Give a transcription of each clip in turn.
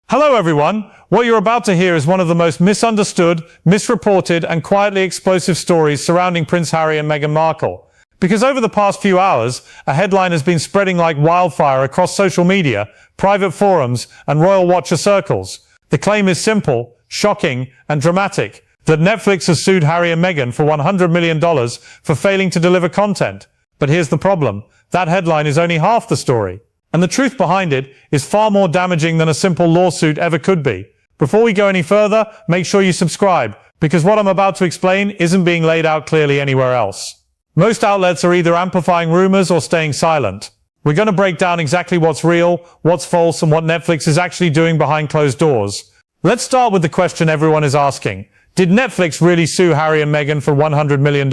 Hello everyone! What you're about to hear is one of the most misunderstood, misreported and quietly explosive stories surrounding Prince Harry and Meghan Markle. Because over the past few hours, a headline has been spreading like wildfire across social media, private forums and royal watcher circles. The claim is simple, shocking and dramatic, that Netflix has sued Harry and Meghan for $100 million for failing to deliver content. But here's the problem. That headline is only half the story. And the truth behind it is far more damaging than a simple lawsuit ever could be. Before we go any further, make sure you subscribe, because what I'm about to explain isn't being laid out clearly anywhere else. Most outlets are either amplifying rumors or staying silent. We're going to break down exactly what's real, what's false, and what Netflix is actually doing behind closed doors. Let's start with the question everyone is asking. Did Netflix really sue Harry and Meghan for $100 million?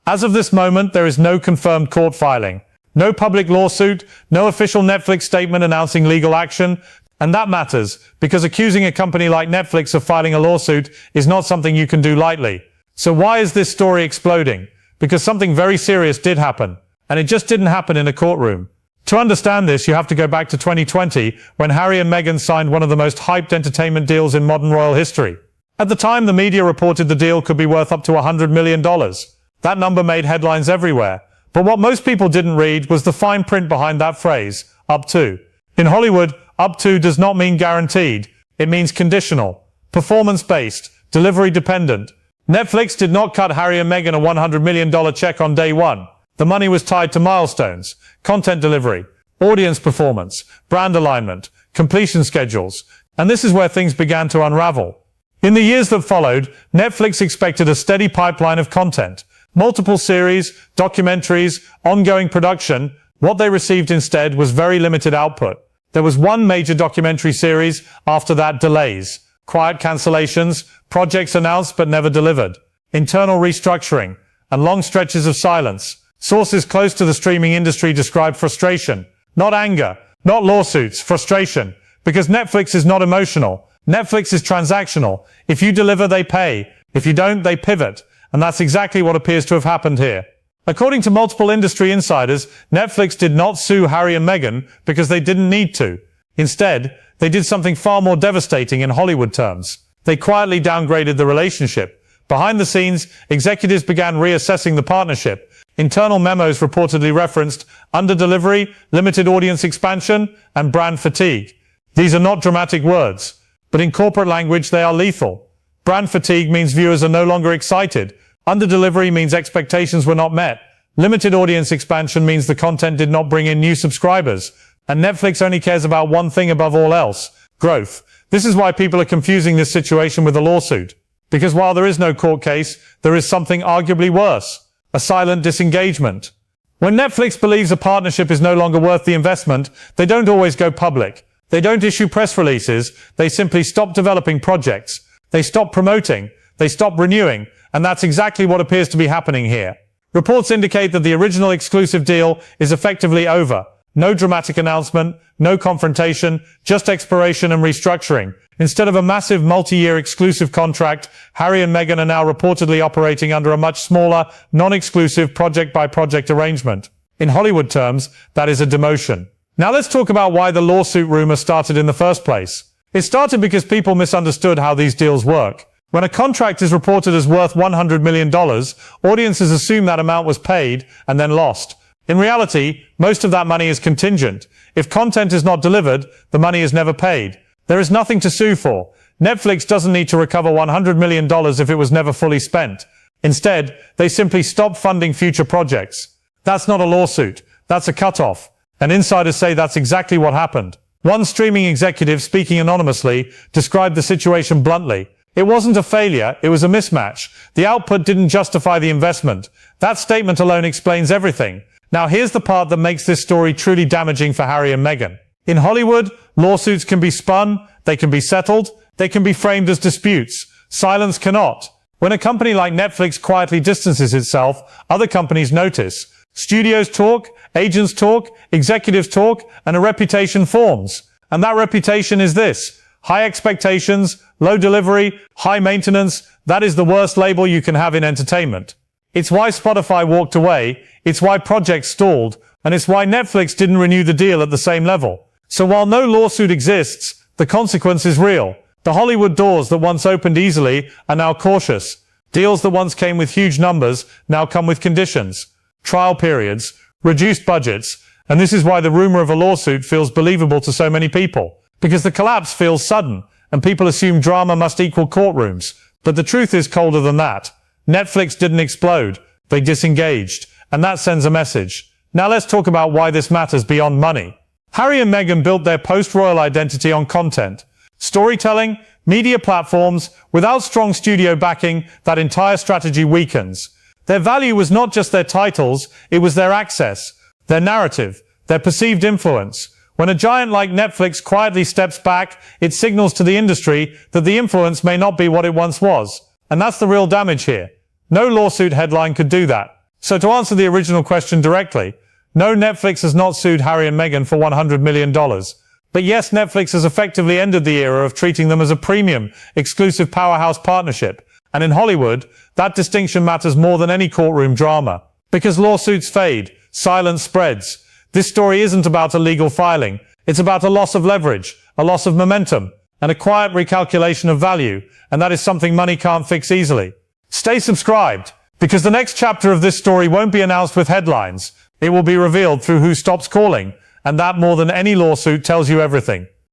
As of this moment, there is no confirmed court filing. No public lawsuit, no official Netflix statement announcing legal action, and that matters, because accusing a company like Netflix of filing a lawsuit is not something you can do lightly. So why is this story exploding? Because something very serious did happen, and it just didn't happen in a courtroom. To understand this, you have to go back to 2020, when Harry and Meghan signed one of the most hyped entertainment deals in modern royal history. At the time, the media reported the deal could be worth up to $100 million. That number made headlines everywhere. But what most people didn't read was the fine print behind that phrase, up to. In Hollywood, up to does not mean guaranteed. It means conditional, performance-based, delivery-dependent. Netflix did not cut Harry and Meghan a $100 million check on day one. The money was tied to milestones, content delivery, audience performance, brand alignment, completion schedules. And this is where things began to unravel. In the years that followed, Netflix expected a steady pipeline of content. Multiple series, documentaries, ongoing production. What they received instead was very limited output. There was one major documentary series, after that delays, quiet cancellations, projects announced but never delivered, internal restructuring, and long stretches of silence. Sources close to the streaming industry described frustration, not anger, not lawsuits, frustration, because Netflix is not emotional. Netflix is transactional. If you deliver, they pay. If you don't, they pivot. And that's exactly what appears to have happened here. According to multiple industry insiders, Netflix did not sue Harry and Meghan because they didn't need to. Instead, they did something far more devastating in Hollywood terms. They quietly downgraded the relationship. Behind the scenes, executives began reassessing the partnership. Internal memos reportedly referenced under-delivery, limited audience expansion, and brand fatigue. These are not dramatic words, but in corporate language they are lethal. Brand fatigue means viewers are no longer excited. Under-delivery means expectations were not met. Limited audience expansion means the content did not bring in new subscribers. And Netflix only cares about one thing above all else: growth. This is why people are confusing this situation with a lawsuit. Because while there is no court case, there is something arguably worse: a silent disengagement. When Netflix believes a partnership is no longer worth the investment, they don't always go public. They don't issue press releases. They simply stop developing projects. They stop promoting, they stop renewing, and that's exactly what appears to be happening here. Reports indicate that the original exclusive deal is effectively over. No dramatic announcement, no confrontation, just expiration and restructuring. Instead of a massive multi-year exclusive contract, Harry and Meghan are now reportedly operating under a much smaller, non-exclusive project-by-project arrangement. In Hollywood terms, that is a demotion. Now let's talk about why the lawsuit rumor started in the first place. It started because people misunderstood how these deals work. When a contract is reported as worth $100 million, audiences assume that amount was paid and then lost. In reality, most of that money is contingent. If content is not delivered, the money is never paid. There is nothing to sue for. Netflix doesn't need to recover $100 million if it was never fully spent. Instead, they simply stop funding future projects. That's not a lawsuit. That's a cutoff. And insiders say that's exactly what happened. One streaming executive, speaking anonymously, described the situation bluntly. It wasn't a failure, it was a mismatch. The output didn't justify the investment. That statement alone explains everything. Now here's the part that makes this story truly damaging for Harry and Meghan. In Hollywood, lawsuits can be spun, they can be settled, they can be framed as disputes. Silence cannot. When a company like Netflix quietly distances itself, other companies notice. Studios talk, agents talk, executives talk, and a reputation forms. And that reputation is this: high expectations, low delivery, high maintenance. That is the worst label you can have in entertainment. It's why Spotify walked away, it's why projects stalled, and it's why Netflix didn't renew the deal at the same level. So while no lawsuit exists, The consequence is real. The Hollywood doors that once opened easily are now cautious. Deals that once came with huge numbers now come with conditions, trial periods, reduced budgets, and this is why the rumor of a lawsuit feels believable to so many people. Because the collapse feels sudden, and people assume drama must equal courtrooms. But the truth is colder than that. Netflix didn't explode, they disengaged, and that sends a message. Now let's talk about why this matters beyond money. Harry and Meghan built their post-royal identity on content. Storytelling, media platforms, without strong studio backing, that entire strategy weakens. Their value was not just their titles, it was their access, their narrative, their perceived influence. When a giant like Netflix quietly steps back, it signals to the industry that the influence may not be what it once was. And that's the real damage here. No lawsuit headline could do that. So to answer the original question directly, no, Netflix has not sued Harry and Meghan for $100 million. But yes, Netflix has effectively ended the era of treating them as a premium, exclusive powerhouse partnership. And in Hollywood, that distinction matters more than any courtroom drama. Because lawsuits fade, silence spreads. This story isn't about a legal filing. It's about a loss of leverage, a loss of momentum, and a quiet recalculation of value. And that is something money can't fix easily. Stay subscribed, because the next chapter of this story won't be announced with headlines. It will be revealed through who stops calling. And that, more than any lawsuit, tells you everything.